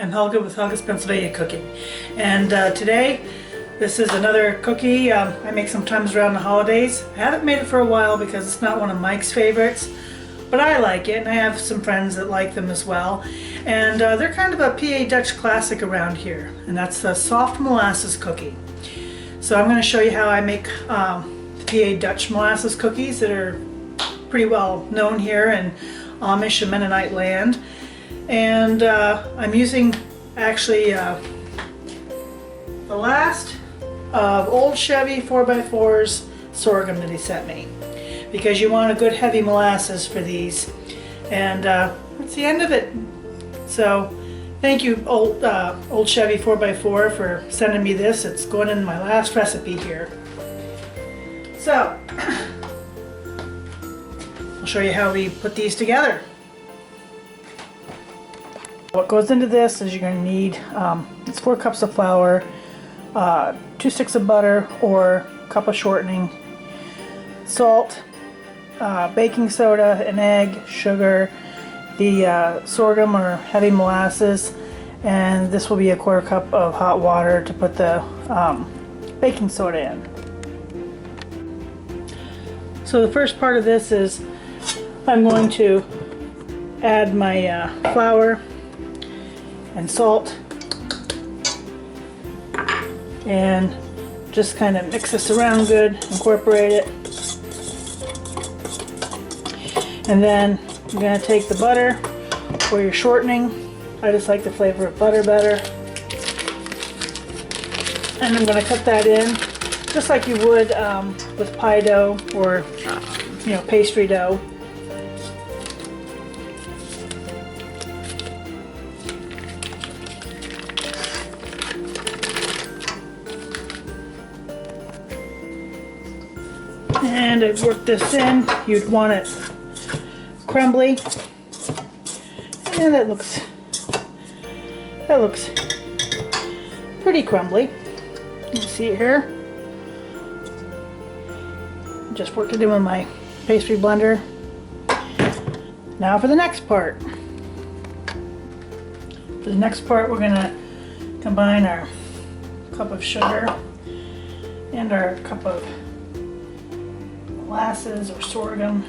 I'm Helga with Helga's Pennsylvania Cooking, and today this is another cookie I make sometimes around the holidays. I haven't made it for a while because it's not one of Mike's favorites, but I like it and I have some friends that like them as well, and they're kind of a PA Dutch classic around here, and that's the soft molasses cookie. So I'm going to show you how I make PA Dutch molasses cookies that are pretty well known here in Amish and Mennonite land. And I'm using actually the last of old Chevy 4x4's sorghum that he sent me, because you want a good heavy molasses for these, and that's the end of it. So thank you, old Chevy 4x4, for sending me this. It's going in my last recipe here. So I'll show you how we put these together. What goes into this is you're going to need, it's 4 cups of flour, 2 sticks of butter or a cup of shortening, salt, baking soda, an egg, sugar, the sorghum or heavy molasses, and this will be a 1/4 cup of hot water to put the baking soda in. So the first part of this is I'm going to add my flour and salt and just kind of mix this around good, incorporate it, and then I'm going to take the butter or your shortening. I just like the flavor of butter better, and I'm going to cut that in just like you would with pie dough or pastry dough. And I've worked this in. You'd want it crumbly, and that looks pretty crumbly. You can see it here. Just worked it in with my pastry blender. Now for the next part. For the next part, we're going to combine our cup of sugar and our cup of molasses or sorghum.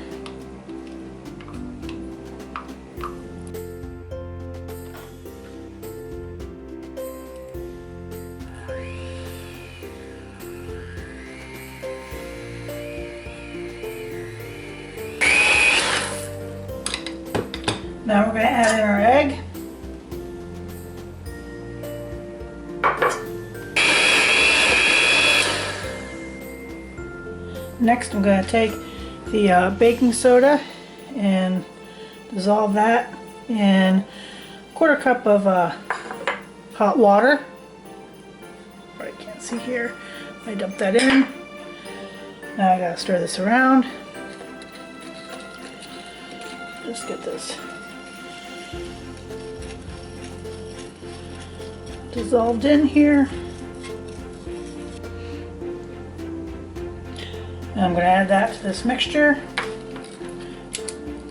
Now we're going to add in our egg. Next, I'm going to take the baking soda and dissolve that in 1/4 cup of hot water. I can't see here. I dump that in. Now I gotta stir this around. Just get this dissolved in here. And I'm going to add that to this mixture.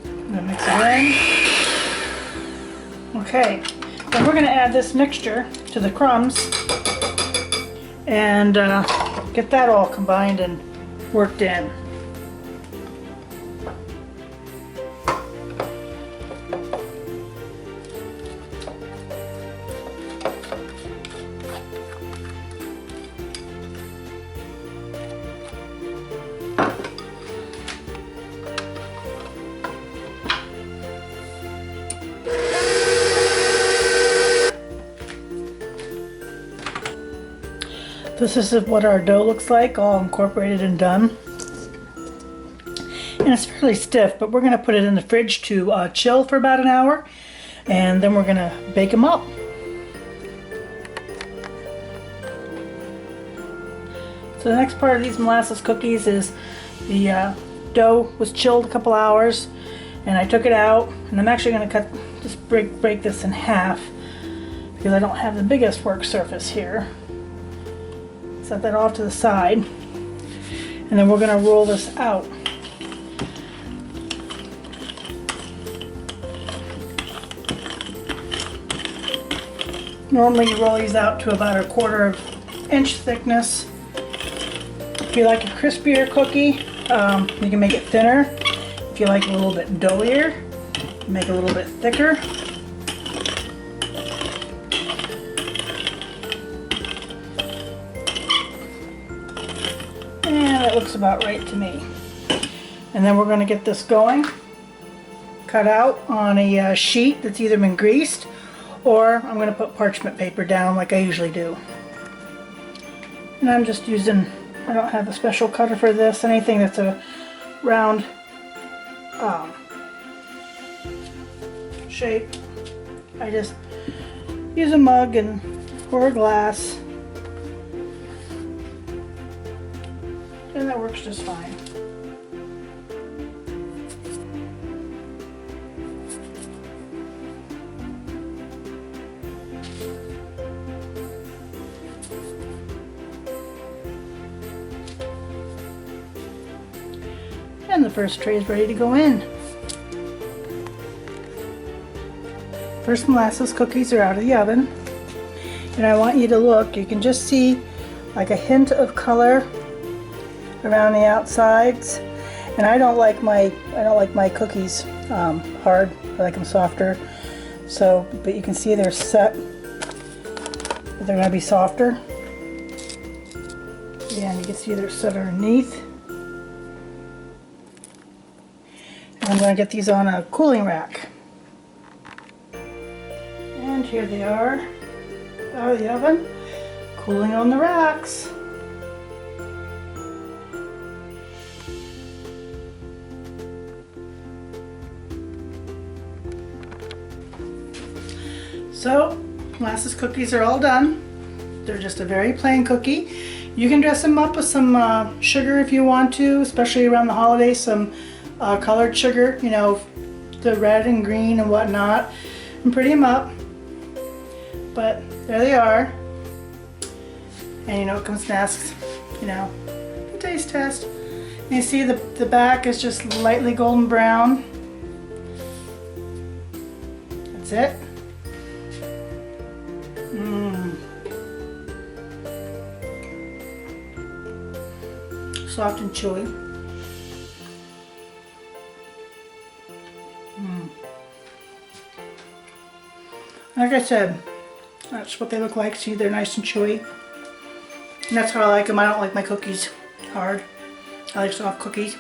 I'm going to mix it in. Okay, then we're going to add this mixture to the crumbs and get that all combined and worked in. This is what our dough looks like, all incorporated and done. And it's fairly stiff, but we're going to put it in the fridge to chill for about an hour, and then we're going to bake them up. So the next part of these molasses cookies is the dough was chilled a couple hours, and I took it out, and I'm actually going to break this in half because I don't have the biggest work surface here. Set that off to the side, and then we're going to roll this out. Normally you roll these out to about a 1/4 inch thickness. If you like a crispier cookie, you can make it thinner. If you like it a little bit doughier, make it a little bit thicker. And that looks about right to me. And then we're going to get this going. Cut out on a sheet that's either been greased, or I'm going to put parchment paper down like I usually do. And I'm just using, I don't have a special cutter for this, anything that's a round shape. I just use a mug or a glass, and that works just fine. And the first tray is ready to go in. First molasses cookies are out of the oven. And I want you to look, you can just see like a hint of color around the outsides. And I don't like my cookies hard. I like them softer. So, but you can see they're set, but they're going to be softer. Yeah, and you can see they're set underneath. I'm going to get these on a cooling rack. And here they are, out of the oven, cooling on the racks. So, molasses cookies are all done. They're just a very plain cookie. You can dress them up with some sugar if you want to, especially around the holidays, some colored sugar, you know, the red and green and whatnot, and pretty them up. But there they are. And you know, it comes next, you know, a taste test. And you see the back is just lightly golden brown. That's it. Soft and chewy. Like I said, that's what they look like. See, they're nice and chewy. And that's how I like them. I don't like my cookies hard. I like soft cookies.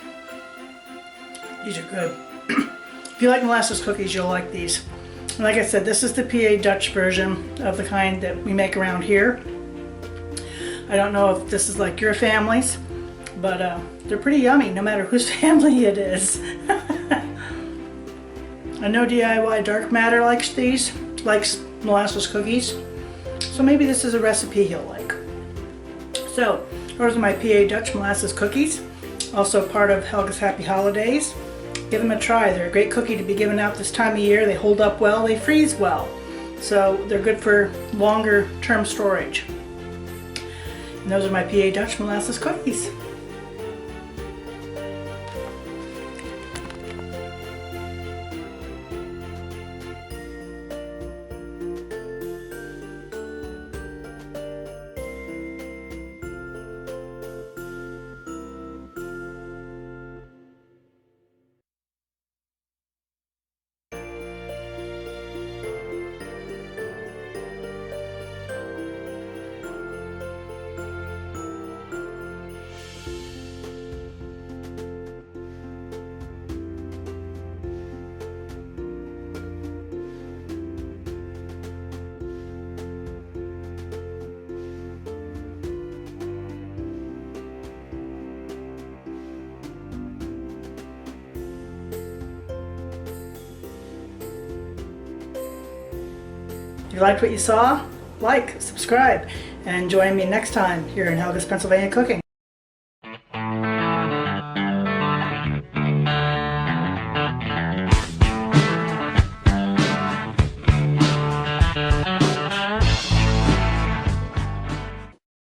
These are good. If you like molasses cookies, you'll like these. And like I said, this is the PA Dutch version of the kind that we make around here. I don't know if this is like your family's, but they're pretty yummy no matter whose family it is. I know DIY Dark Matter likes these, likes molasses cookies, so maybe this is a recipe he'll like. So, those are my PA Dutch molasses cookies, also part of Helga's Happy Holidays. Give them a try. They're a great cookie to be given out this time of year. They hold up well, they freeze well, so they're good for longer term storage. And those are my PA Dutch molasses cookies. If you liked what you saw, like, subscribe, and join me next time here in Helga's Pennsylvania Cooking.